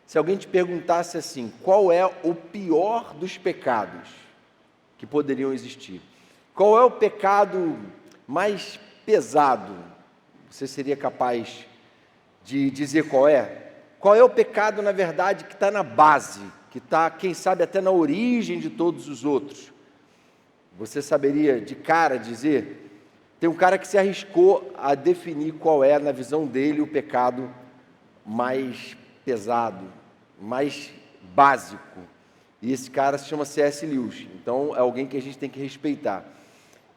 Se alguém te perguntasse assim, qual é o pior dos pecados que poderiam existir? Qual é o pecado mais pesado? Você seria capaz de dizer qual é? Qual é o pecado, na verdade, que está na base, que está, quem sabe, até na origem de todos os outros? Você saberia de cara dizer? Tem um cara que se arriscou a definir qual é, na visão dele, o pecado mais pesado, mais básico. E esse cara se chama C.S. Lewis. Então, é alguém que a gente tem que respeitar.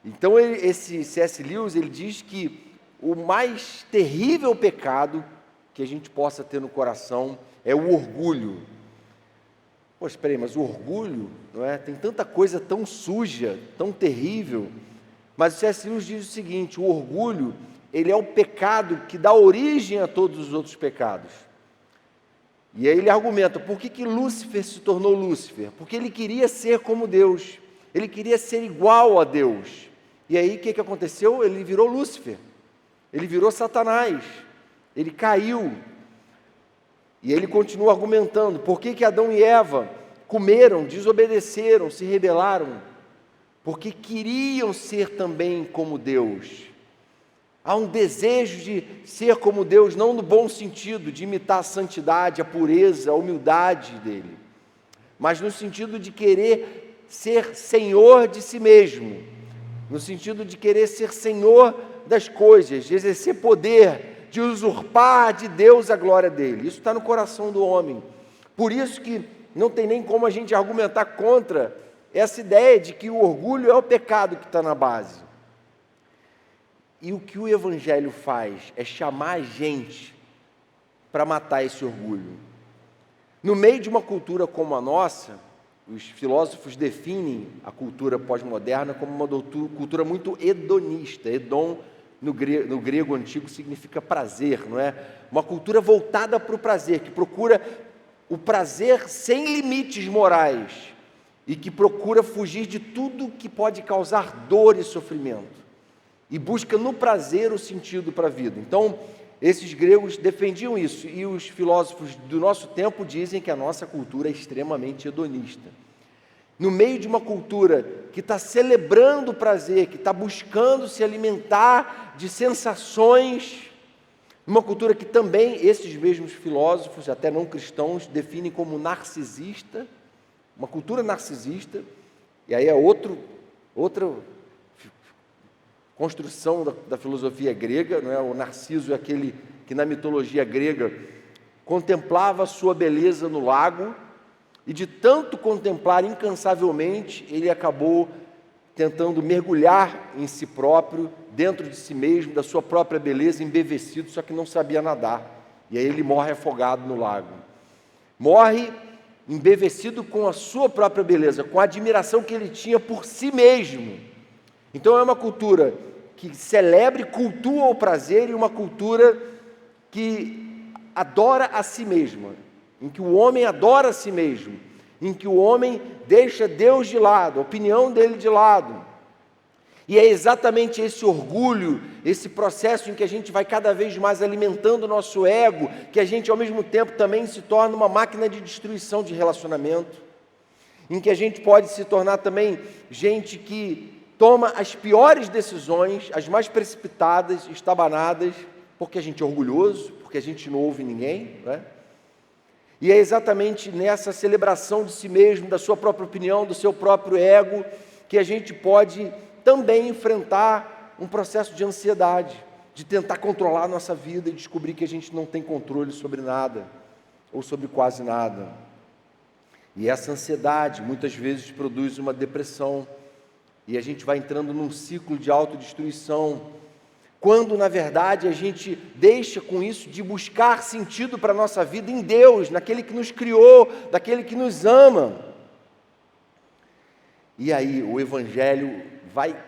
Então, esse C.S. Lewis, ele diz que o mais terrível pecado que a gente possa ter no coração é o orgulho. Pô, espera aí, mas o orgulho, não é? Tem tanta coisa tão suja, tão terrível. Mas o C.S. Lewis diz o seguinte: o orgulho, ele é o pecado que dá origem a todos os outros pecados. E aí ele argumenta, por que Lúcifer se tornou Lúcifer? Porque ele queria ser como Deus, ele queria ser igual a Deus. E aí o que aconteceu? Ele virou Lúcifer, ele virou Satanás, ele caiu. E ele continua argumentando, por que Adão e Eva comeram, desobedeceram, se rebelaram? Porque queriam ser também como Deus. Há um desejo de ser como Deus, não no bom sentido, de imitar a santidade, a pureza, a humildade dele, mas no sentido de querer ser senhor de si mesmo, no sentido de querer ser senhor das coisas, de exercer poder, de usurpar de Deus a glória dele. Isso está no coração do homem. Por isso que não tem nem como a gente argumentar contra essa ideia de que o orgulho é o pecado que está na base. E o que o Evangelho faz é chamar a gente para matar esse orgulho. No meio de uma cultura como a nossa, os filósofos definem a cultura pós-moderna como uma cultura muito hedonista. Hedon, no grego antigo, significa prazer, não é? Uma cultura voltada para o prazer, que procura o prazer sem limites morais e que procura fugir de tudo que pode causar dor e sofrimento. E busca no prazer o sentido para a vida. Então, esses gregos defendiam isso, e os filósofos do nosso tempo dizem que a nossa cultura é extremamente hedonista. No meio de uma cultura que está celebrando o prazer, que está buscando se alimentar de sensações, uma cultura que também esses mesmos filósofos, até não cristãos, definem como narcisista, uma cultura narcisista, e aí é outra construção da filosofia grega, não é? O Narciso é aquele que na mitologia grega contemplava a sua beleza no lago, e de tanto contemplar incansavelmente, ele acabou tentando mergulhar em si próprio, dentro de si mesmo, da sua própria beleza, embevecido, só que não sabia nadar, e aí ele morre afogado no lago. Morre embevecido com a sua própria beleza, com a admiração que ele tinha por si mesmo. Então é uma cultura que celebra e cultua o prazer, e uma cultura que adora a si mesma, em que o homem adora a si mesmo, em que o homem deixa Deus de lado, a opinião dele de lado. E é exatamente esse orgulho, esse processo em que a gente vai cada vez mais alimentando o nosso ego, que a gente ao mesmo tempo também se torna uma máquina de destruição de relacionamento, em que a gente pode se tornar também gente que toma as piores decisões, as mais precipitadas, estabanadas, porque a gente é orgulhoso, porque a gente não ouve ninguém, né? E é exatamente nessa celebração de si mesmo, da sua própria opinião, do seu próprio ego, que a gente pode também enfrentar um processo de ansiedade, de tentar controlar a nossa vida e descobrir que a gente não tem controle sobre nada, ou sobre quase nada. E essa ansiedade muitas vezes produz uma depressão, e a gente vai entrando num ciclo de autodestruição, quando na verdade a gente deixa com isso de buscar sentido para a nossa vida em Deus, naquele que nos criou, daquele que nos ama. E aí o Evangelho vai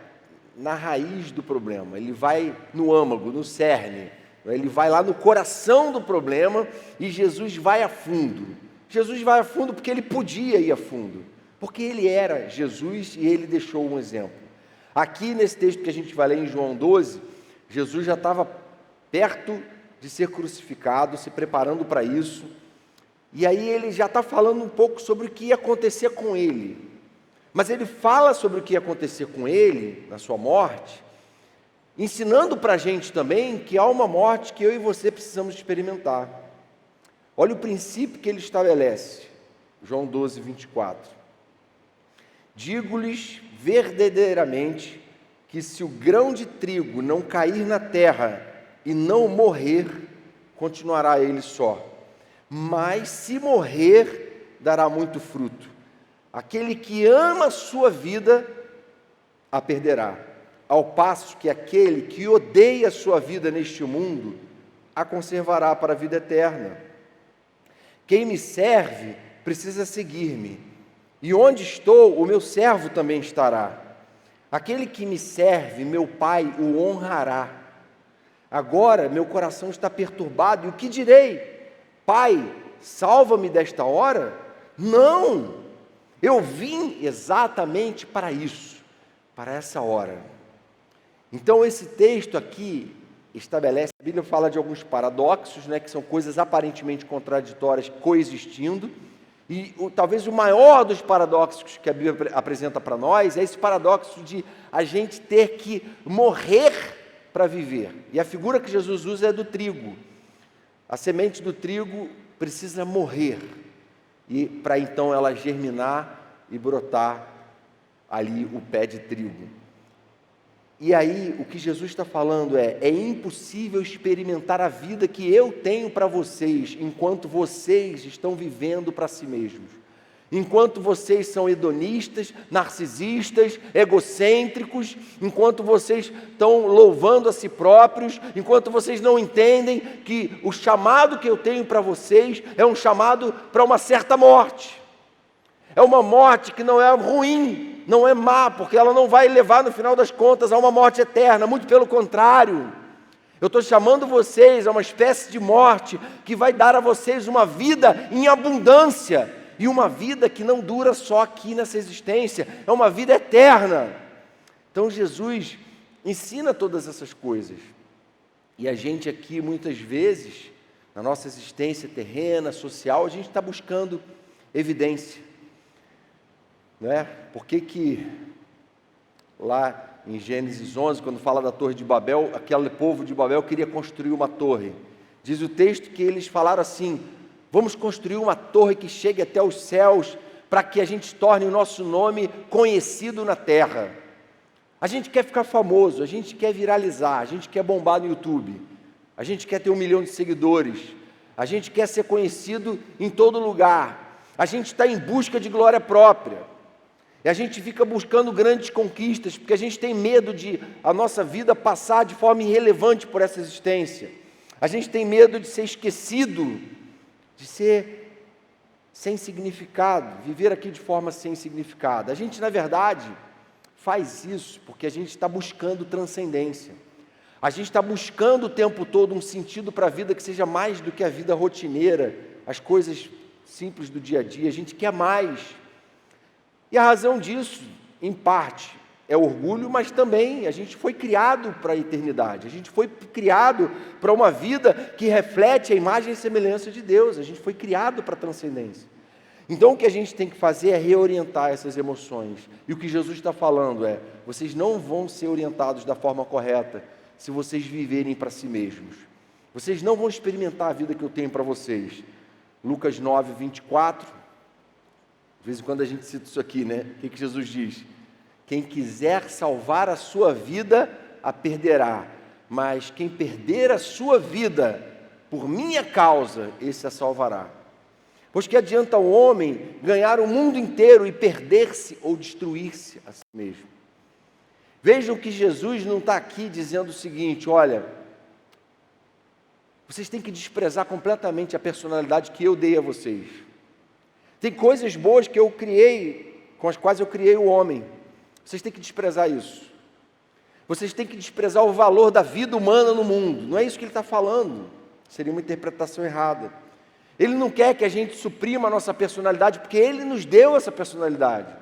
na raiz do problema, ele vai no âmago, no cerne, ele vai lá no coração do problema, e Jesus vai a fundo. Jesus vai a fundo porque ele podia ir a fundo, porque ele era Jesus e ele deixou um exemplo. Aqui nesse texto que a gente vai ler em João 12, Jesus já estava perto de ser crucificado, se preparando para isso, E aí ele já está falando um pouco sobre o que ia acontecer com ele. Mas ele fala sobre o que ia acontecer com ele, na sua morte, ensinando para a gente também que há uma morte que eu e você precisamos experimentar. Olha o princípio que ele estabelece, João 12, 24. Digo-lhes verdadeiramente que se o grão de trigo não cair na terra e não morrer, continuará ele só. Mas se morrer, dará muito fruto. Aquele que ama a sua vida, a perderá. Ao passo que aquele que odeia a sua vida neste mundo, a conservará para a vida eterna. Quem me serve, precisa seguir-me. E onde estou, o meu servo também estará. Aquele que me serve, meu Pai o honrará. Agora meu coração está perturbado, e o que direi? Pai, salva-me desta hora? Não! Eu vim exatamente para isso, para essa hora. Então esse texto aqui estabelece, a Bíblia fala de alguns paradoxos, que são coisas aparentemente contraditórias coexistindo, e talvez o maior dos paradoxos que a Bíblia apresenta para nós é esse paradoxo de a gente ter que morrer para viver. E a figura que Jesus usa é do trigo. A semente do trigo precisa morrer, e para então ela germinar e brotar ali o pé de trigo. E aí o que Jesus está falando é impossível experimentar a vida que eu tenho para vocês, enquanto vocês estão vivendo para si mesmos. Enquanto vocês são hedonistas, narcisistas, egocêntricos, enquanto vocês estão louvando a si próprios, enquanto vocês não entendem que o chamado que eu tenho para vocês é um chamado para uma certa morte. É uma morte que não é ruim, não é má, porque ela não vai levar no final das contas a uma morte eterna, muito pelo contrário. Eu estou chamando vocês a uma espécie de morte que vai dar a vocês uma vida em abundância, e uma vida que não dura só aqui nessa existência, é uma vida eterna. Então Jesus ensina todas essas coisas, e a gente aqui muitas vezes, na nossa existência terrena, social, a gente está buscando evidência. Por que lá em Gênesis 11, quando fala da torre de Babel, aquele povo de Babel queria construir uma torre? Diz o texto que eles falaram assim: vamos construir uma torre que chegue até os céus, para que a gente torne o nosso nome conhecido na terra. A gente quer ficar famoso, a gente quer viralizar, a gente quer bombar no YouTube, a gente quer ter 1 milhão de seguidores, a gente quer ser conhecido em todo lugar, a gente está em busca de glória própria. E a gente fica buscando grandes conquistas, porque a gente tem medo de a nossa vida passar de forma irrelevante por essa existência. A gente tem medo de ser esquecido, de ser sem significado, viver aqui de forma sem significado. A gente, na verdade, faz isso porque a gente está buscando transcendência. A gente está buscando o tempo todo um sentido para a vida que seja mais do que a vida rotineira, as coisas simples do dia a dia. A gente quer mais. E a razão disso, em parte, é orgulho, mas também a gente foi criado para a eternidade. A gente foi criado para uma vida que reflete a imagem e semelhança de Deus. A gente foi criado para a transcendência. Então o que a gente tem que fazer é reorientar essas emoções. E o que Jesus está falando é: vocês não vão ser orientados da forma correta se vocês viverem para si mesmos. Vocês não vão experimentar a vida que eu tenho para vocês. Lucas 9, 24... De vez em quando a gente cita isso aqui, O que Jesus diz? Quem quiser salvar a sua vida, a perderá. Mas quem perder a sua vida, por minha causa, esse a salvará. Pois que adianta o homem ganhar o mundo inteiro e perder-se ou destruir-se a si mesmo? Vejam que Jesus não está aqui dizendo o seguinte: olha, vocês têm que desprezar completamente a personalidade que eu dei a vocês. Tem coisas boas que eu criei, com as quais eu criei o homem. Vocês têm que desprezar isso. Vocês têm que desprezar o valor da vida humana no mundo. Não é isso que ele está falando. Seria uma interpretação errada. Ele não quer que a gente suprima a nossa personalidade, porque ele nos deu essa personalidade.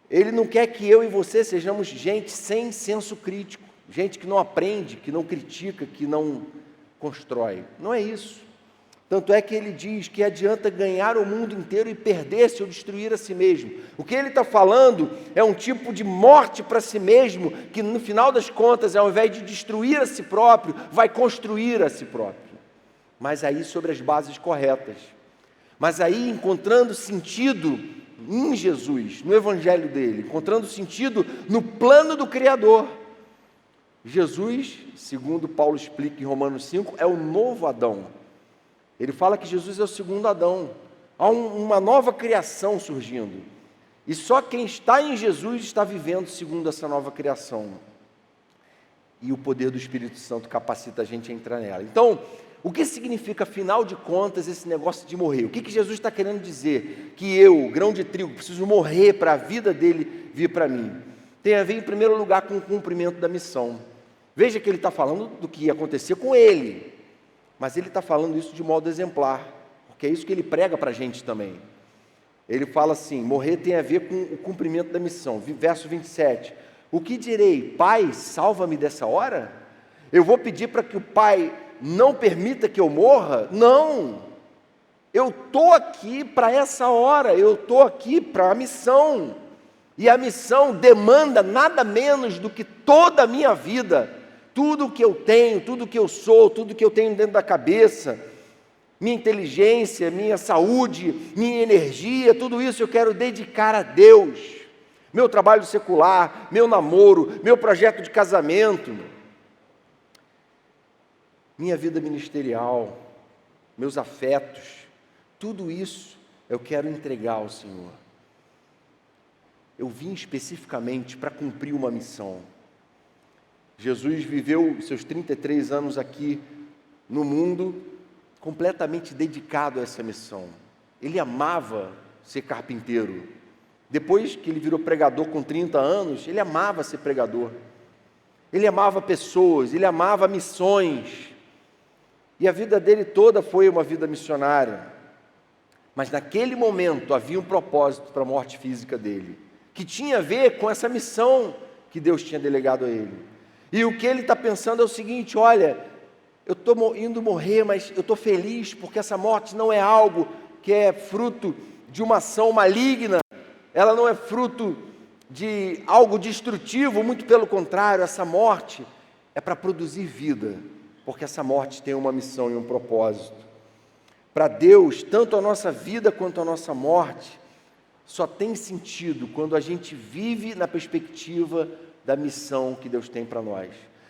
Ele não quer que eu e você sejamos gente sem senso crítico, gente que não aprende, que não critica, que não constrói. Não é isso. Tanto é que ele diz que adianta ganhar o mundo inteiro e perder-se ou destruir a si mesmo. O que ele está falando é um tipo de morte para si mesmo, que no final das contas, ao invés de destruir a si próprio, vai construir a si próprio. Mas aí sobre as bases corretas. Mas aí encontrando sentido em Jesus, no evangelho dele, encontrando sentido no plano do Criador. Jesus, segundo Paulo explica em Romanos 5, é o novo Adão. Ele fala que Jesus é o segundo Adão. Há uma nova criação surgindo. E só quem está em Jesus está vivendo segundo essa nova criação. E o poder do Espírito Santo capacita a gente a entrar nela. Então, o que significa, afinal de contas, esse negócio de morrer? O que Jesus está querendo dizer? Que eu, grão de trigo, preciso morrer para a vida dele vir para mim. Tem a ver, em primeiro lugar, com o cumprimento da missão. Veja que ele está falando do que ia acontecer com ele. Mas ele está falando isso de modo exemplar, porque é isso que ele prega para a gente também. Ele fala assim, morrer tem a ver com o cumprimento da missão. Verso 27, o que direi? Pai, salva-me dessa hora? Eu vou pedir para que o Pai não permita que eu morra? Não, eu estou aqui para essa hora, eu estou aqui para a missão. E a missão demanda nada menos do que toda a minha vida. Tudo que eu tenho, tudo que eu sou, tudo que eu tenho dentro da cabeça, minha inteligência, minha saúde, minha energia, tudo isso eu quero dedicar a Deus. Meu trabalho secular, meu namoro, meu projeto de casamento, minha vida ministerial, meus afetos, tudo isso eu quero entregar ao Senhor. Eu vim especificamente para cumprir uma missão. Jesus viveu seus 33 anos aqui no mundo completamente dedicado a essa missão. Ele amava ser carpinteiro. Depois que ele virou pregador com 30 anos, ele amava ser pregador. Ele amava pessoas, ele amava missões. E a vida dele toda foi uma vida missionária. Mas naquele momento havia um propósito para a morte física dele, que tinha a ver com essa missão que Deus tinha delegado a ele. E o que ele está pensando é o seguinte, olha, eu estou indo morrer, mas eu estou feliz, porque essa morte não é algo que é fruto de uma ação maligna, ela não é fruto de algo destrutivo, muito pelo contrário, essa morte é para produzir vida, porque essa morte tem uma missão e um propósito. Para Deus, tanto a nossa vida quanto a nossa morte, só tem sentido quando a gente vive na perspectiva da missão que Deus tem para nós.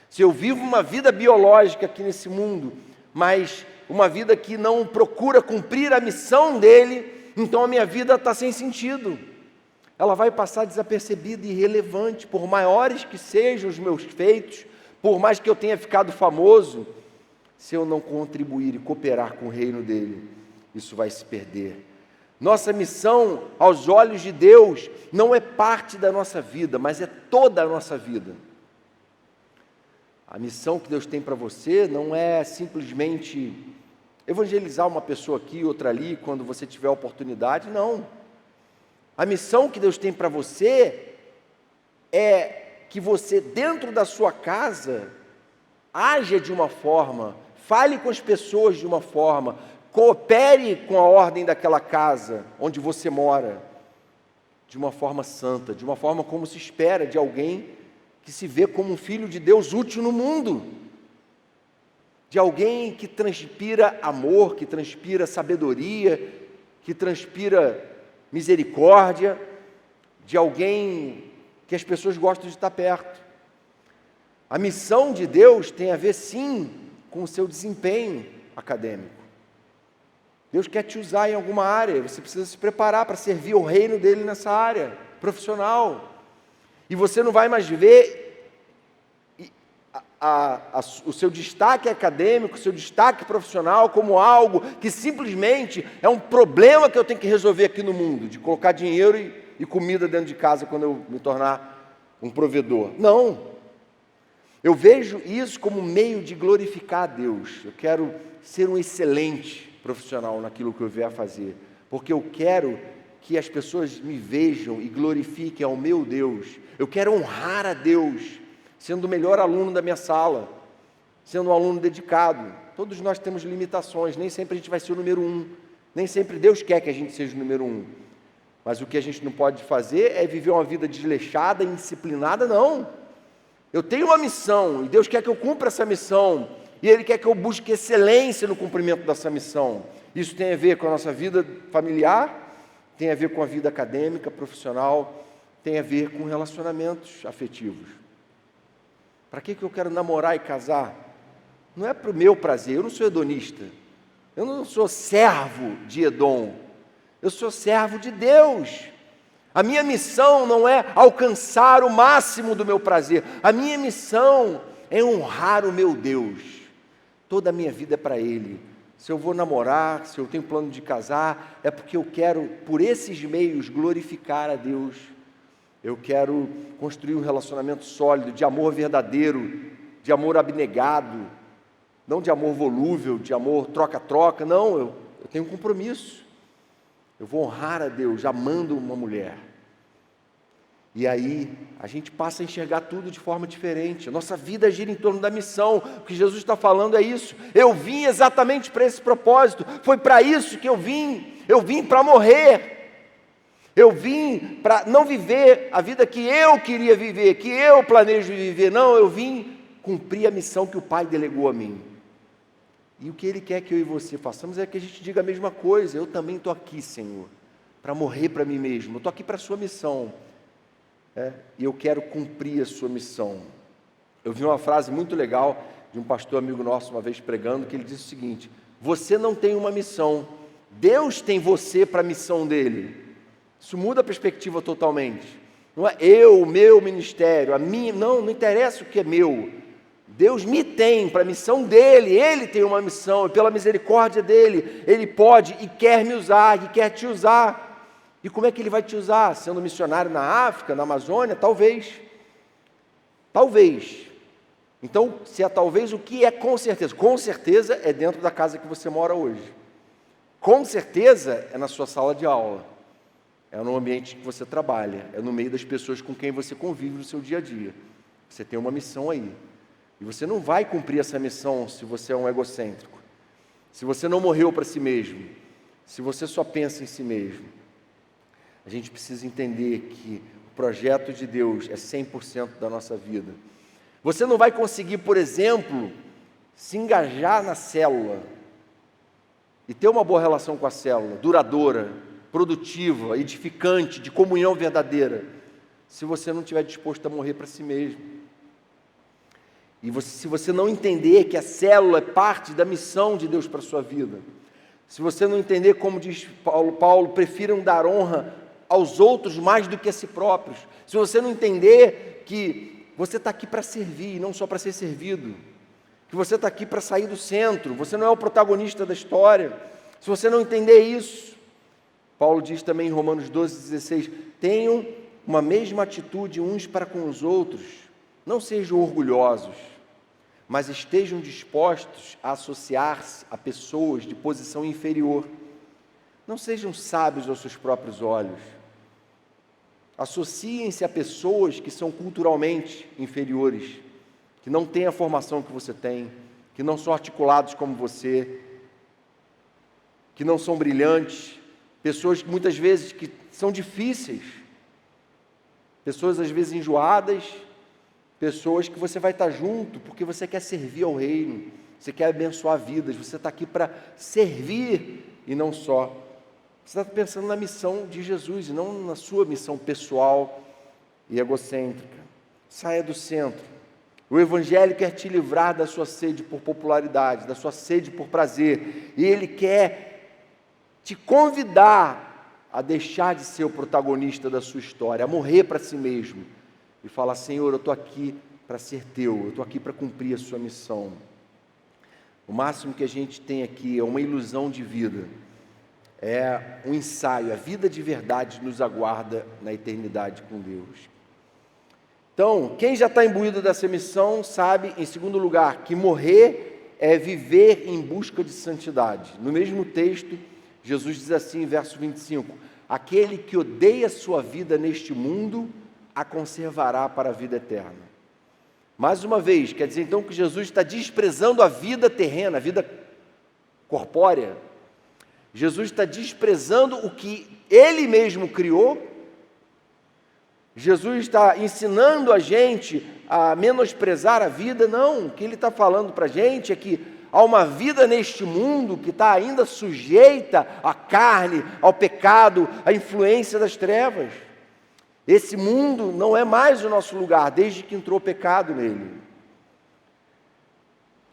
Se eu vivo uma vida biológica aqui nesse mundo, mas uma vida que não procura cumprir a missão dele, então a minha vida está sem sentido. Ela vai passar desapercebida e irrelevante, por maiores que sejam os meus feitos, por mais que eu tenha ficado famoso, se eu não contribuir e cooperar com o reino dele, isso vai se perder. Nossa missão, aos olhos de Deus, não é parte da nossa vida, mas é toda a nossa vida. A missão que Deus tem para você não é simplesmente evangelizar uma pessoa aqui, outra ali, quando você tiver a oportunidade, não. A missão que Deus tem para você é que você, dentro da sua casa, haja de uma forma, fale com as pessoas de uma forma, coopere com a ordem daquela casa onde você mora, de uma forma santa, de uma forma como se espera de alguém que se vê como um filho de Deus útil no mundo, de alguém que transpira amor, que transpira sabedoria, que transpira misericórdia, de alguém que as pessoas gostam de estar perto. A missão de Deus tem a ver, sim, com o seu desempenho acadêmico. Deus quer te usar em alguma área, você precisa se preparar para servir o reino dele nessa área profissional. E você não vai mais ver o seu destaque acadêmico, o seu destaque profissional como algo que simplesmente é um problema que eu tenho que resolver aqui no mundo, de colocar dinheiro e comida dentro de casa quando eu me tornar um provedor. Não. Eu vejo isso como um meio de glorificar a Deus. Eu quero ser um excelente profissional naquilo que eu vier a fazer, porque eu quero que as pessoas me vejam e glorifiquem ao meu Deus. Eu quero honrar a Deus, sendo o melhor aluno da minha sala. sendo um aluno dedicado. Todos nós temos limitações, nem sempre a gente vai ser o número 1, nem sempre Deus quer que a gente seja o número 1. Mas o que a gente não pode fazer é viver uma vida desleixada, indisciplinada, não. Eu tenho uma missão, e Deus quer que eu cumpra essa missão, e Ele quer que eu busque excelência no cumprimento dessa missão. Isso tem a ver com a nossa vida familiar, tem a ver com a vida acadêmica, profissional, tem a ver com relacionamentos afetivos. Para que eu quero namorar e casar? Não é para o meu prazer, eu não sou hedonista, eu não sou servo de Edom, eu sou servo de Deus. A minha missão não é alcançar o máximo do meu prazer, a minha missão é honrar o meu Deus. Toda a minha vida é para Ele. Se eu vou namorar, se eu tenho plano de casar, é porque eu quero, por esses meios, glorificar a Deus. Eu quero construir um relacionamento sólido, de amor verdadeiro, de amor abnegado, não de amor volúvel, de amor troca-troca, não, eu tenho um compromisso. Eu vou honrar a Deus amando uma mulher. E aí a gente passa a enxergar tudo de forma diferente. A nossa vida gira em torno da missão. O que Jesus está falando é isso. Eu vim exatamente para esse propósito. Foi para isso que eu vim. Eu vim para morrer. Eu vim para não viver a vida que eu queria viver, que eu planejo viver. Não, eu vim cumprir a missão que o Pai delegou a mim. E o que Ele quer que eu e você façamos é que a gente diga a mesma coisa. Eu também estou aqui, Senhor, para morrer para mim mesmo. Eu estou aqui para a sua missão. E eu quero cumprir a sua missão. Eu vi uma frase muito legal de um pastor amigo nosso uma vez pregando, que ele disse o seguinte: você não tem uma missão, Deus tem você para a missão dele. Isso muda a perspectiva totalmente. Não é eu, o meu ministério, a minha, não interessa o que é meu. Deus me tem para a missão dele, Ele tem uma missão, e pela misericórdia dele, Ele pode e quer me usar, e quer te usar. E como é que Ele vai te usar? Sendo missionário na África, na Amazônia? Talvez. Talvez. Então, se é talvez, o que é com certeza? Com certeza é dentro da casa que você mora hoje. Com certeza é na sua sala de aula. É no ambiente que você trabalha. É no meio das pessoas com quem você convive no seu dia a dia. Você tem uma missão aí. E você não vai cumprir essa missão se você é um egocêntrico. Se você não morreu para si mesmo. Se você só pensa em si mesmo. A gente precisa entender que o projeto de Deus é 100% da nossa vida. Você não vai conseguir, por exemplo, se engajar na célula e ter uma boa relação com a célula, duradoura, produtiva, edificante, de comunhão verdadeira, se você não estiver disposto a morrer para si mesmo. E se você não entender que a célula é parte da missão de Deus para a sua vida, se você não entender, como diz Paulo, prefiram dar honra aos outros mais do que a si próprios, se você não entender que você está aqui para servir, não só para ser servido, que você está aqui para sair do centro, você não é o protagonista da história, se você não entender isso, Paulo diz também em Romanos 12,16, tenham uma mesma atitude uns para com os outros, não sejam orgulhosos, mas estejam dispostos a associar-se a pessoas de posição inferior, não sejam sábios aos seus próprios olhos, associem-se a pessoas que são culturalmente inferiores, que não têm a formação que você tem, que não são articulados como você, que não são brilhantes, pessoas que muitas vezes que são difíceis, pessoas às vezes enjoadas, pessoas que você vai estar junto porque você quer servir ao reino, você quer abençoar vidas, você está aqui para servir e não só. Você está pensando na missão de Jesus e não na sua missão pessoal e egocêntrica. Saia do centro. O Evangelho quer te livrar da sua sede por popularidade, da sua sede por prazer. E Ele quer te convidar a deixar de ser o protagonista da sua história, a morrer para si mesmo. E falar, Senhor, eu estou aqui para ser Teu, eu estou aqui para cumprir a sua missão. O máximo que a gente tem aqui é uma ilusão de vida. É um ensaio, a vida de verdade nos aguarda na eternidade com Deus. Então, quem já está imbuído dessa missão sabe, em segundo lugar, que morrer é viver em busca de santidade. No mesmo texto, Jesus diz assim, verso 25, aquele que odeia sua vida neste mundo, a conservará para a vida eterna. Mais uma vez, quer dizer então que Jesus está desprezando a vida terrena, a vida corpórea. Jesus está desprezando o que Ele mesmo criou. Jesus está ensinando a gente a menosprezar a vida. Não, o que Ele está falando para a gente é que há uma vida neste mundo que está ainda sujeita à carne, ao pecado, à influência das trevas. Esse mundo não é mais o nosso lugar, desde que entrou o pecado nele.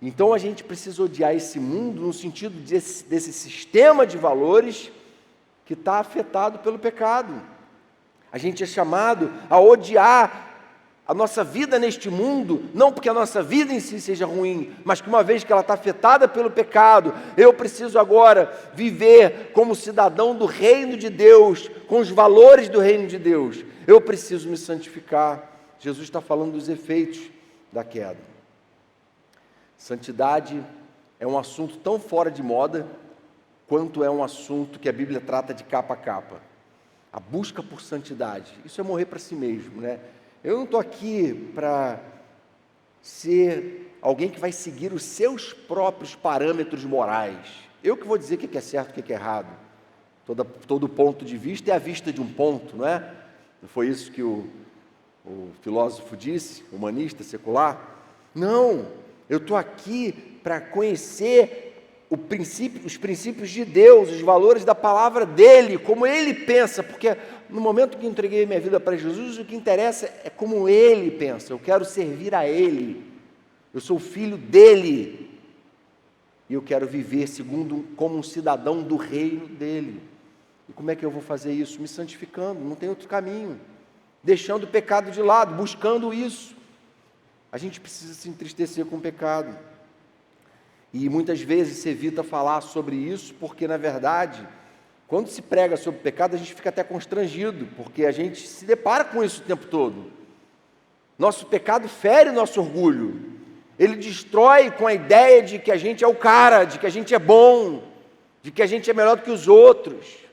Então a gente precisa odiar esse mundo no sentido desse sistema de valores que está afetado pelo pecado. A gente é chamado a odiar a nossa vida neste mundo, não porque a nossa vida em si seja ruim, mas que uma vez que ela está afetada pelo pecado, eu preciso agora viver como cidadão do reino de Deus, com os valores do reino de Deus. Eu preciso me santificar. Jesus está falando dos efeitos da queda. Santidade é um assunto tão fora de moda, quanto é um assunto que a Bíblia trata de capa a capa. A busca por santidade, isso é morrer para si mesmo, né? Eu não estou aqui para ser alguém que vai seguir os seus próprios parâmetros morais. Eu que vou dizer o que é certo e o que é errado. Todo ponto de vista é a vista de um ponto, não é? Não foi isso que o filósofo disse, humanista, secular? Não, eu estou aqui para conhecer os princípios de Deus, os valores da palavra dEle, como Ele pensa, porque no momento que entreguei minha vida para Jesus, o que interessa é como Ele pensa. Eu quero servir a Ele, eu sou filho dEle, e eu quero viver como um cidadão do reino dEle. E como é que eu vou fazer isso? Me santificando, não tem outro caminho, deixando o pecado de lado, buscando isso. A gente precisa se entristecer com o pecado. E muitas vezes se evita falar sobre isso, porque na verdade, quando se prega sobre o pecado, a gente fica até constrangido, porque a gente se depara com isso o tempo todo. Nosso pecado fere nosso orgulho, ele destrói com a ideia de que a gente é o cara, de que a gente é bom, de que a gente é melhor do que os outros.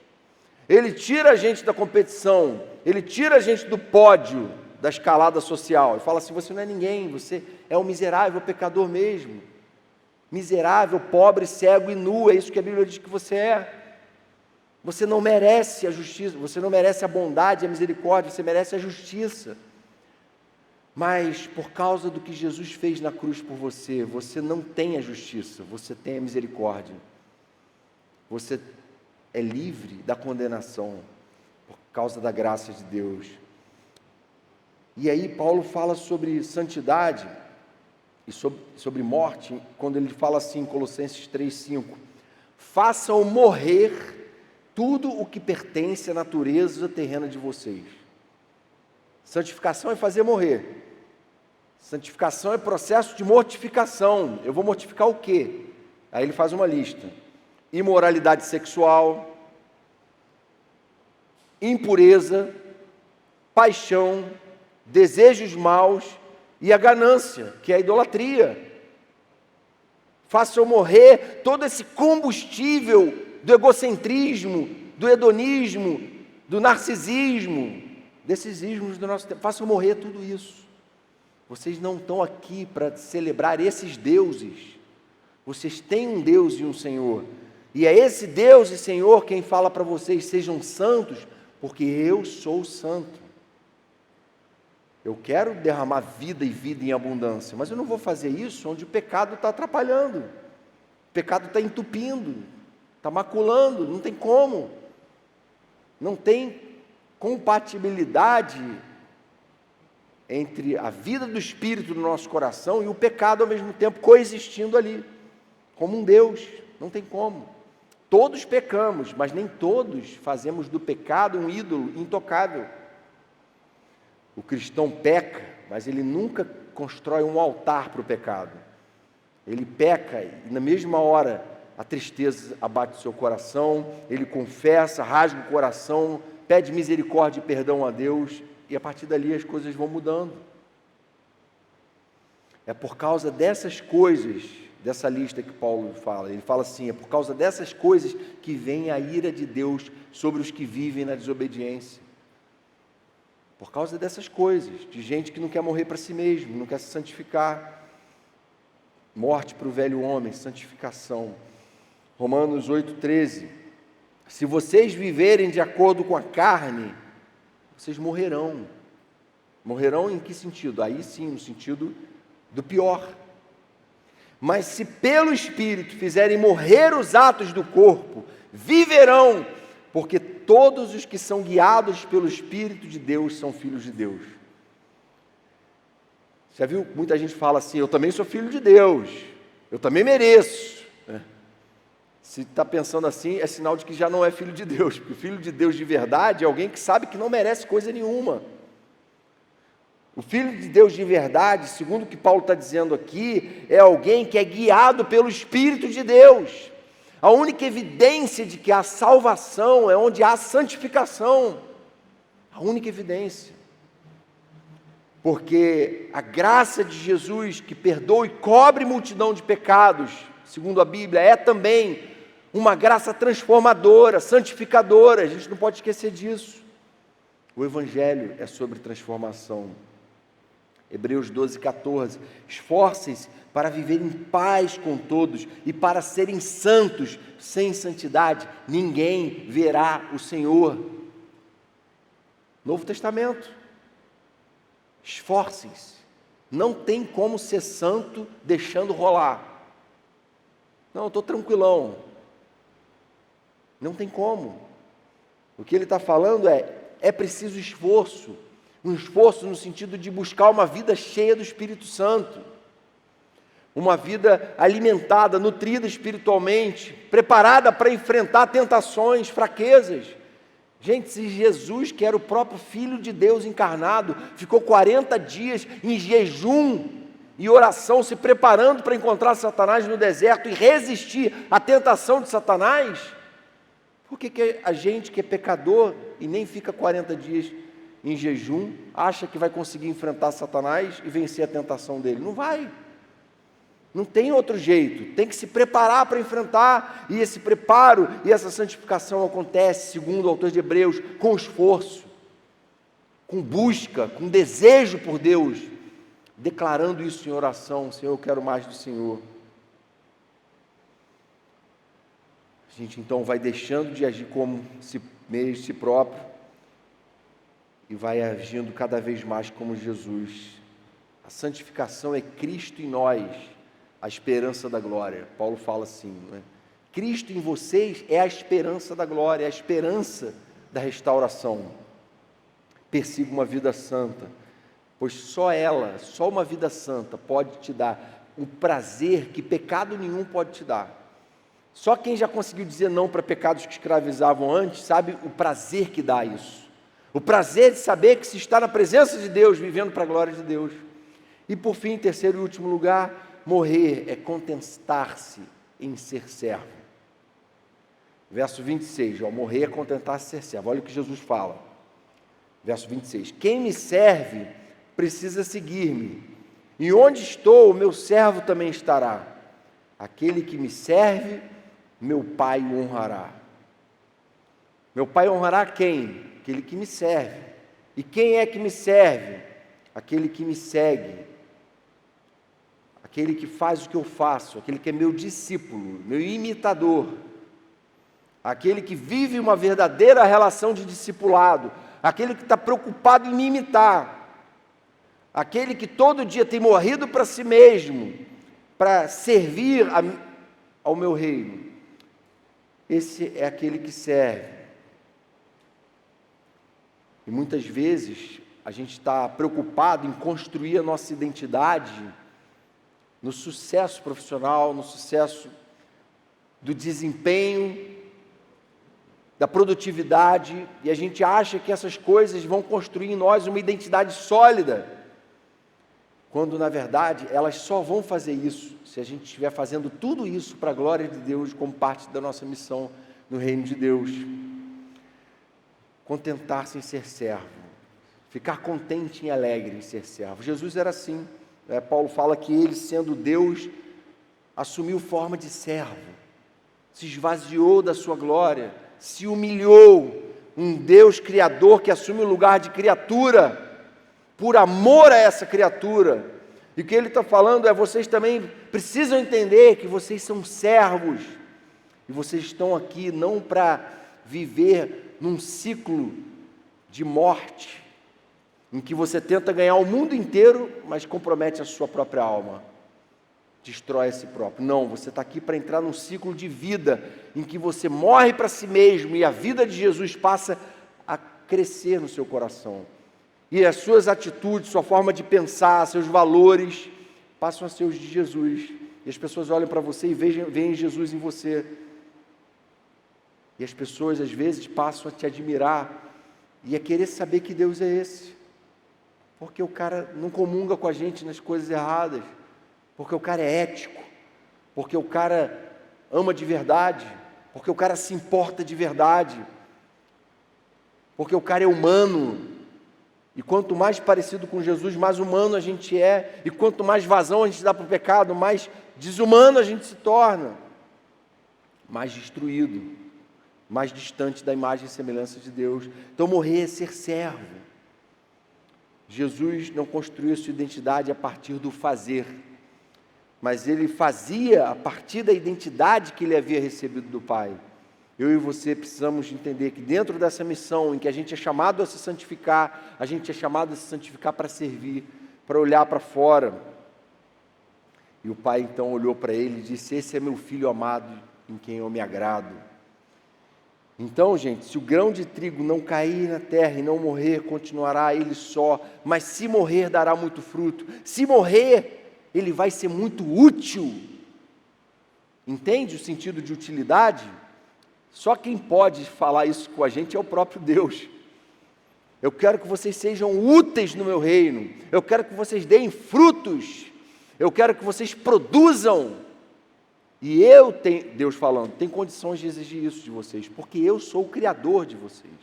Ele tira a gente da competição, ele tira a gente do pódio, da escalada social, e fala assim: você não é ninguém, você é um miserável pecador mesmo. Miserável, pobre, cego e nu, é isso que a Bíblia diz que você é. Você não merece a justiça, você não merece a bondade, a misericórdia, você merece a justiça. Mas por causa do que Jesus fez na cruz por você, você não tem a justiça, você tem a misericórdia. Você é livre da condenação por causa da graça de Deus. E aí Paulo fala sobre santidade e sobre morte, quando ele fala assim em Colossenses 3,5: façam morrer tudo o que pertence à natureza terrena de vocês. Santificação é fazer morrer. Santificação é processo de mortificação. Eu vou mortificar o quê? Aí ele faz uma lista: imoralidade sexual, impureza, paixão, desejos maus e a ganância, que é a idolatria. Façam morrer todo esse combustível do egocentrismo, do hedonismo, do narcisismo, desses ismos do nosso tempo. Façam morrer tudo isso. Vocês não estão aqui para celebrar esses deuses. Vocês têm um Deus e um Senhor. E é esse Deus e Senhor quem fala para vocês: sejam santos, porque eu sou santo. Eu quero derramar vida e vida em abundância, mas eu não vou fazer isso onde o pecado está atrapalhando, o pecado está entupindo, está maculando, não tem como, não tem compatibilidade entre a vida do Espírito no nosso coração e o pecado ao mesmo tempo coexistindo ali, como um Deus, não tem como. Todos pecamos, mas nem todos fazemos do pecado um ídolo intocável. O cristão peca, mas ele nunca constrói um altar para o pecado. Ele peca e na mesma hora a tristeza abate o seu coração, ele confessa, rasga o coração, pede misericórdia e perdão a Deus, e a partir dali as coisas vão mudando. É por causa dessas coisas, dessa lista que Paulo fala, ele fala assim: é por causa dessas coisas que vem a ira de Deus sobre os que vivem na desobediência. Por causa dessas coisas, de gente que não quer morrer para si mesmo, não quer se santificar. Morte para o velho homem, santificação. Romanos 8,13. Se vocês viverem de acordo com a carne, vocês morrerão. Morrerão em que sentido? Aí sim, no sentido do pior. Mas se pelo Espírito fizerem morrer os atos do corpo, viverão, porque todos os que são guiados pelo Espírito de Deus são filhos de Deus. Já viu? Muita gente fala assim, eu também sou filho de Deus, eu também mereço. Se está pensando assim, é sinal de que já não é filho de Deus, porque o filho de Deus de verdade é alguém que sabe que não merece coisa nenhuma. O filho de Deus de verdade, segundo o que Paulo está dizendo aqui, é alguém que é guiado pelo Espírito de Deus. A única evidência de que há salvação é onde há santificação. A única evidência. Porque a graça de Jesus, que perdoa e cobre multidão de pecados, segundo a Bíblia, é também uma graça transformadora, santificadora. A gente não pode esquecer disso. O Evangelho é sobre transformação. Hebreus 12,14. Esforcem-se para viver em paz com todos e para serem santos. Sem santidade, ninguém verá o Senhor. Novo Testamento. Esforcem-se. Não tem como ser santo deixando rolar. Não, eu estou tranquilão. Não tem como. O que ele está falando é preciso esforço. Um esforço no sentido de buscar uma vida cheia do Espírito Santo. Uma vida alimentada, nutrida espiritualmente, preparada para enfrentar tentações, fraquezas. Gente, se Jesus, que era o próprio Filho de Deus encarnado, ficou 40 dias em jejum e oração, se preparando para encontrar Satanás no deserto e resistir à tentação de Satanás, por que a gente que é pecador e nem fica 40 dias em jejum, acha que vai conseguir enfrentar Satanás e vencer a tentação dele? Não vai. Não tem outro jeito, tem que se preparar para enfrentar, e esse preparo e essa santificação acontece, segundo o autor de Hebreus, com esforço, com busca, com desejo por Deus, declarando isso em oração: Senhor, eu quero mais do Senhor. A gente então vai deixando de agir como meio de si próprio e vai agindo cada vez mais como Jesus. A santificação é Cristo em nós, a esperança da glória. Paulo fala assim, não é? Cristo em vocês é a esperança da glória, é a esperança da restauração. Persiga uma vida santa, pois só uma vida santa pode te dar o prazer que pecado nenhum pode te dar. Só quem já conseguiu dizer não para pecados que escravizavam antes, sabe o prazer que dá isso. O prazer de saber que se está na presença de Deus, vivendo para a glória de Deus. E por fim, em terceiro e último lugar, morrer é contentar-se em ser servo. Verso 26, morrer é contentar-se em ser servo. Olha o que Jesus fala. Verso 26, quem me serve precisa seguir-me, e onde estou, o meu servo também estará. Aquele que me serve, meu Pai o honrará. Meu Pai honrará quem? Aquele que me serve. E quem é que me serve? Aquele que me segue. Aquele que faz o que eu faço, aquele que é meu discípulo, meu imitador. Aquele que vive uma verdadeira relação de discipulado. Aquele que está preocupado em me imitar. Aquele que todo dia tem morrido para si mesmo, para servir ao meu reino. Esse é aquele que serve. E muitas vezes a gente está preocupado em construir a nossa identidade no sucesso profissional, no sucesso do desempenho, da produtividade, e a gente acha que essas coisas vão construir em nós uma identidade sólida, quando na verdade elas só vão fazer isso se a gente estiver fazendo tudo isso para a glória de Deus, como parte da nossa missão no reino de Deus. Contentar-se em ser servo, ficar contente e alegre em ser servo. Jesus era assim, né? Paulo fala que ele, sendo Deus, assumiu forma de servo, se esvaziou da sua glória, se humilhou um Deus criador que assume o lugar de criatura, por amor a essa criatura. E o que ele está falando é: vocês também precisam entender que vocês são servos, e vocês estão aqui não para viver num ciclo de morte, em que você tenta ganhar o mundo inteiro, mas compromete a sua própria alma, destrói a si próprio. Não, você está aqui para entrar num ciclo de vida, em que você morre para si mesmo, e a vida de Jesus passa a crescer no seu coração. E as suas atitudes, sua forma de pensar, seus valores, passam a ser os de Jesus. E as pessoas olham para você e veem Jesus em você. E as pessoas, às vezes, passam a te admirar e a querer saber que Deus é esse. Porque o cara não comunga com a gente nas coisas erradas. Porque o cara é ético. Porque o cara ama de verdade. Porque o cara se importa de verdade. Porque o cara é humano. E quanto mais parecido com Jesus, mais humano a gente é. E quanto mais vazão a gente dá para o pecado, mais desumano a gente se torna. Mais destruído. Mais distante da imagem e semelhança de Deus. Então morrer é ser servo. Jesus não construiu sua identidade a partir do fazer, mas ele fazia a partir da identidade que ele havia recebido do Pai. Eu e você precisamos entender que dentro dessa missão em que a gente é chamado a se santificar, a gente é chamado a se santificar para servir, para olhar para fora. E o Pai então olhou para ele e disse: esse é meu filho amado, em quem eu me agrado. Então, gente, se o grão de trigo não cair na terra e não morrer, continuará ele só, mas se morrer, dará muito fruto. Se morrer, ele vai ser muito útil. Entende o sentido de utilidade? Só quem pode falar isso com a gente é o próprio Deus. Eu quero que vocês sejam úteis no meu reino. Eu quero que vocês deem frutos. Eu quero que vocês produzam. E eu tenho, Deus falando, tem condições de exigir isso de vocês, porque eu sou o Criador de vocês.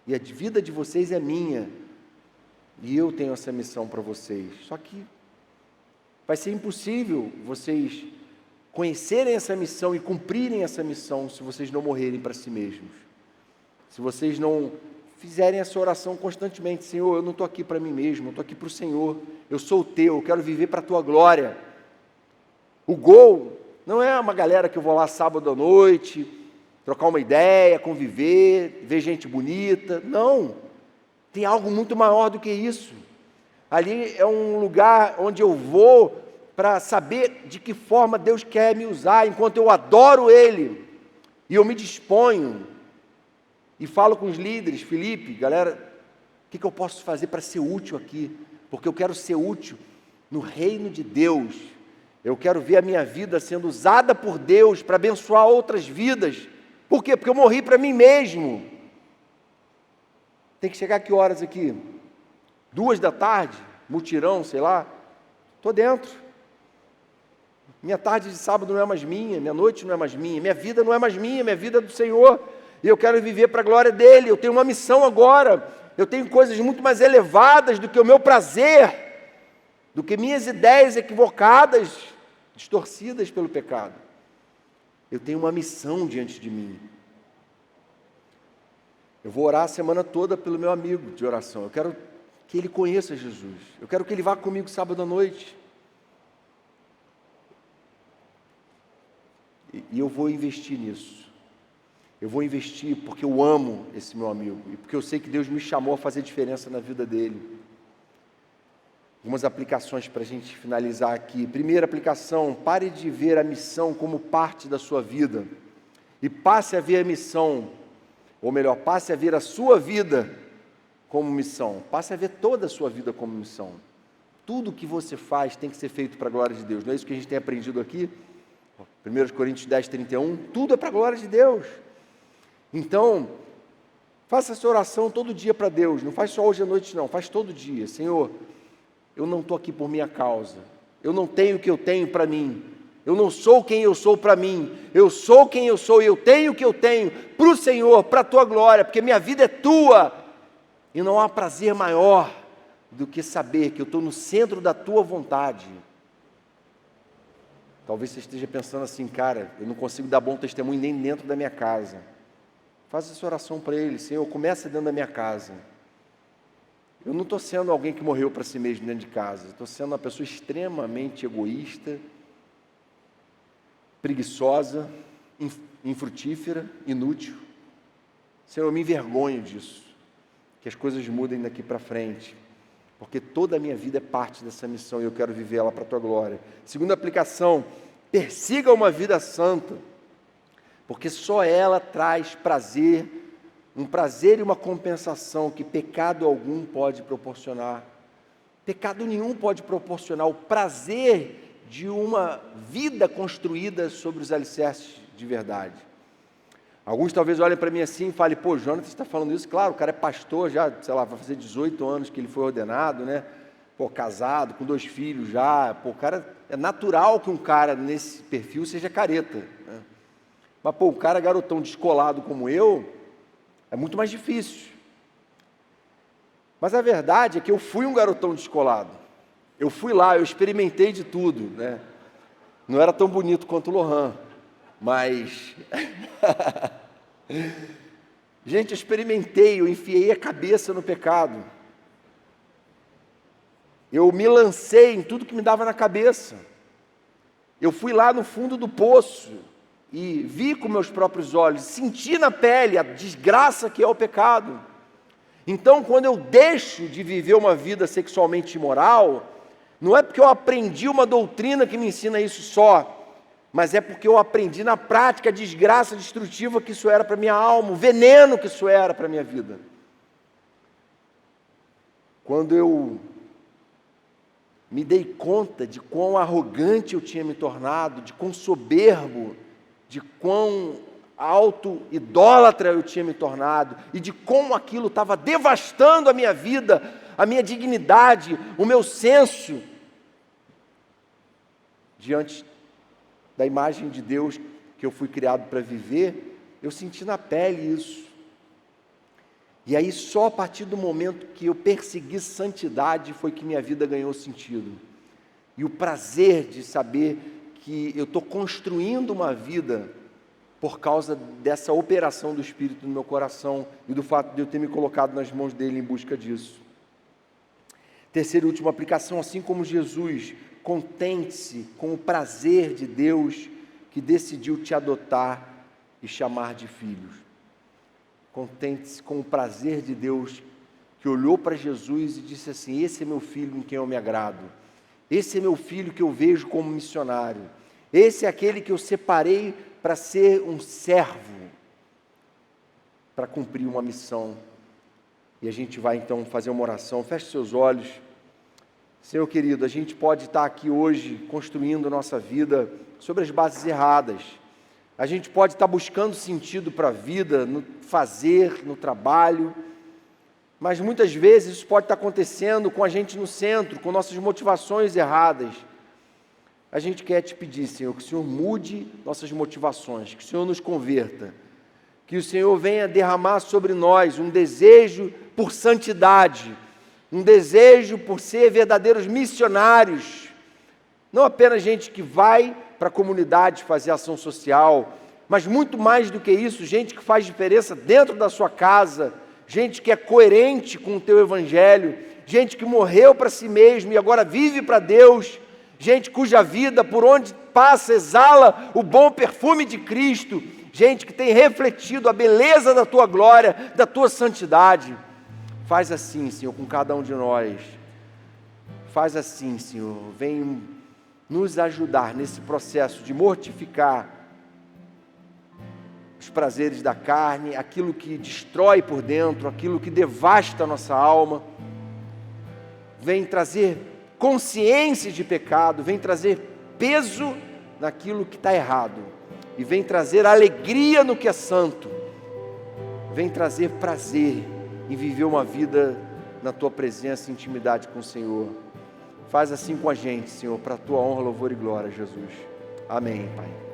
E a vida de vocês é minha. E eu tenho essa missão para vocês. Só que vai ser impossível vocês conhecerem essa missão e cumprirem essa missão se vocês não morrerem para si mesmos. Se vocês não fizerem essa oração constantemente: Senhor, eu não estou aqui para mim mesmo, eu estou aqui para o Senhor. Eu sou o Teu, eu quero viver para a Tua glória. O gol não é uma galera que eu vou lá sábado à noite, trocar uma ideia, conviver, ver gente bonita. Não, tem algo muito maior do que isso. Ali é um lugar onde eu vou para saber de que forma Deus quer me usar, enquanto eu adoro Ele, e eu me disponho, e falo com os líderes: Felipe, galera, o que eu posso fazer para ser útil aqui? Porque eu quero ser útil no reino de Deus. Eu quero ver a minha vida sendo usada por Deus para abençoar outras vidas. Por quê? Porque eu morri para mim mesmo. Tem que chegar a que horas aqui? 14h, mutirão, sei lá. Estou dentro. Minha tarde de sábado não é mais minha, minha noite não é mais minha vida não é mais minha vida é do Senhor. E eu quero viver para a glória dEle. Eu tenho uma missão agora. Eu tenho coisas muito mais elevadas do que o meu prazer, do que minhas ideias equivocadas, distorcidas pelo pecado. Eu tenho uma missão diante de mim. Eu vou orar a semana toda pelo meu amigo de oração. Eu quero que ele conheça Jesus. Eu quero que ele vá comigo sábado à noite. E eu vou investir nisso. Eu vou investir porque eu amo esse meu amigo e porque eu sei que Deus me chamou a fazer diferença na vida dele. Algumas aplicações para a gente finalizar aqui. Primeira aplicação: pare de ver a missão como parte da sua vida e passe a ver a missão, ou melhor, passe a ver a sua vida como missão. Passe a ver toda a sua vida como missão. Tudo que você faz tem que ser feito para a glória de Deus. Não é isso que a gente tem aprendido aqui? 1 Coríntios 10:31, tudo é para a glória de Deus. Então, faça essa oração todo dia para Deus. Não faz só hoje à noite não, faz todo dia. Senhor, eu não estou aqui por minha causa. Eu não tenho o que eu tenho para mim. Eu não sou quem eu sou para mim. Eu sou quem eu sou e eu tenho o que eu tenho para o Senhor, para a Tua glória, porque minha vida é Tua. E não há prazer maior do que saber que eu estou no centro da Tua vontade. Talvez você esteja pensando assim: cara, eu não consigo dar bom testemunho nem dentro da minha casa. Faz essa oração para Ele. Senhor, começa dentro da minha casa. Eu não estou sendo alguém que morreu para si mesmo dentro de casa. Estou sendo uma pessoa extremamente egoísta, preguiçosa, infrutífera, inútil. Senhor, eu me envergonho disso. Que as coisas mudem daqui para frente. Porque toda a minha vida é parte dessa missão e eu quero viver ela para a Tua glória. Segunda aplicação, persiga uma vida santa. Porque só ela traz prazer, um prazer e uma compensação que pecado algum pode proporcionar. Pecado nenhum pode proporcionar o prazer de uma vida construída sobre os alicerces de verdade. Alguns talvez olhem para mim assim e falem, pô, Jonathan está falando isso, claro, o cara é pastor já, sei lá, vai fazer 18 anos que ele foi ordenado, né? Pô, casado, com 2 filhos já, pô, o cara, é natural que um cara nesse perfil seja careta, né? Mas, pô, um cara garotão descolado como eu, é muito mais difícil. Mas a verdade é que eu fui um garotão descolado. Eu fui lá, eu experimentei de tudo, né? Não era tão bonito quanto o Lohan, mas... Gente, eu experimentei, eu enfiei a cabeça no pecado. Eu me lancei em tudo que me dava na cabeça. Eu fui lá no fundo do poço e vi com meus próprios olhos, senti na pele a desgraça que é o pecado. Então, quando eu deixo de viver uma vida sexualmente imoral, não é porque eu aprendi uma doutrina que me ensina isso só, mas é porque eu aprendi na prática a desgraça destrutiva que isso era para a minha alma, o veneno que isso era para a minha vida. Quando eu me dei conta de quão arrogante eu tinha me tornado, de quão soberbo, de quão auto-idólatra eu tinha me tornado, e de como aquilo estava devastando a minha vida, a minha dignidade, o meu senso, diante da imagem de Deus que eu fui criado para viver, eu senti na pele isso. E aí só a partir do momento que eu persegui santidade foi que minha vida ganhou sentido. E o prazer de saber que eu estou construindo uma vida por causa dessa operação do Espírito no meu coração e do fato de eu ter me colocado nas mãos dele em busca disso. Terceira e última aplicação, assim como Jesus, contente-se com o prazer de Deus que decidiu te adotar e chamar de filhos. Contente-se com o prazer de Deus que olhou para Jesus e disse assim, esse é meu filho em quem eu me agrado. Esse é meu filho que eu vejo como missionário. Esse é aquele que eu separei para ser um servo, para cumprir uma missão. E a gente vai então fazer uma oração. Feche seus olhos. Senhor querido, a gente pode estar aqui hoje construindo nossa vida sobre as bases erradas. A gente pode estar buscando sentido para a vida, no fazer, no trabalho, mas muitas vezes isso pode estar acontecendo com a gente no centro, com nossas motivações erradas. A gente quer te pedir, Senhor, que o Senhor mude nossas motivações, que o Senhor nos converta, que o Senhor venha derramar sobre nós um desejo por santidade, um desejo por ser verdadeiros missionários, não apenas gente que vai para a comunidade fazer ação social, mas muito mais do que isso, gente que faz diferença dentro da sua casa, gente que é coerente com o teu evangelho, gente que morreu para si mesmo e agora vive para Deus, gente cuja vida, por onde passa, exala o bom perfume de Cristo, gente que tem refletido a beleza da tua glória, da tua santidade. Faz assim, Senhor, com cada um de nós. Faz assim, Senhor, vem nos ajudar nesse processo de mortificar os prazeres da carne, aquilo que destrói por dentro, aquilo que devasta a nossa alma. Vem trazer consciência de pecado, vem trazer peso naquilo que está errado, e vem trazer alegria no que é santo, vem trazer prazer em viver uma vida na Tua presença e intimidade com o Senhor. Faz assim com a gente, Senhor, para a Tua honra, louvor e glória, Jesus. Amém, Pai.